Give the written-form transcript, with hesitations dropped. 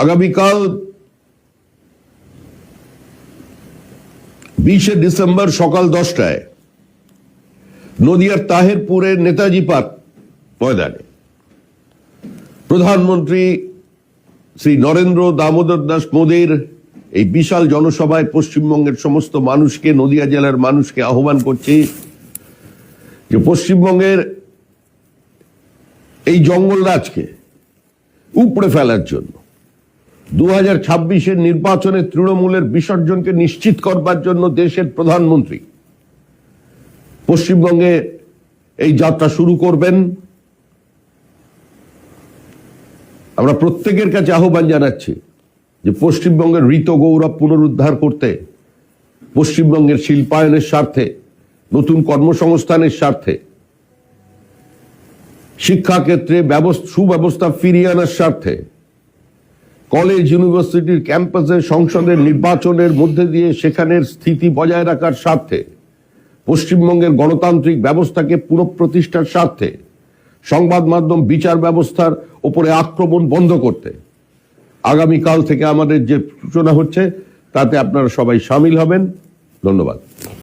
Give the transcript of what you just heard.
আগামীকাল 20শে ডিসেম্বর সকাল 10টায় নদিয়ার তাহেরপুরের নেতাজি পার্ক ময়দানে প্রধানমন্ত্রী শ্রী নরেন্দ্র দামোদর দাস মোদীর এই বিশাল জনসভায় পশ্চিমবঙ্গের সমস্ত মানুষকে, নদিয়া জেলার মানুষকে আহ্বান করছি যে পশ্চিমবঙ্গের এই জঙ্গলরাজকে উপড়ে ফেলার জন্য 2026-এর নির্বাচনে তৃণমূলের বিসর্জনকে নিশ্চিত করবার জন্য দেশের প্রধানমন্ত্রী পশ্চিমবঙ্গে এই যাত্রা শুরু করবেন। আমরা প্রত্যেকের কাছে আহ্বান জানাচ্ছি যে পশ্চিমবঙ্গের ঋত গৌরব পুনরুদ্ধার করতে, পশ্চিমবঙ্গের শিল্পায়নের স্বার্থে, নতুন কর্মসংস্থানের স্বার্থে, শিক্ষাক্ষেত্রে সুব্যবস্থা ফিরিয়ে আনার স্বার্থে, কলেজ ইউনিভার্সিটির ক্যাম্পাসে সংসদের নির্বাচনের মধ্যে দিয়ে সেখানের স্থিতি বজায় রাখার স্বার্থে, পশ্চিমবঙ্গের গণতান্ত্রিক ব্যবস্থাকে পুনঃপ্রতিষ্ঠার স্বার্থে, সংবাদ মাধ্যম বিচার ব্যবস্থার উপরে আক্রমণ বন্ধ করতে আগামীকাল থেকে আমাদের যে সূচনা হচ্ছে তাতে আপনারা সবাই সামিল হবেন। ধন্যবাদ।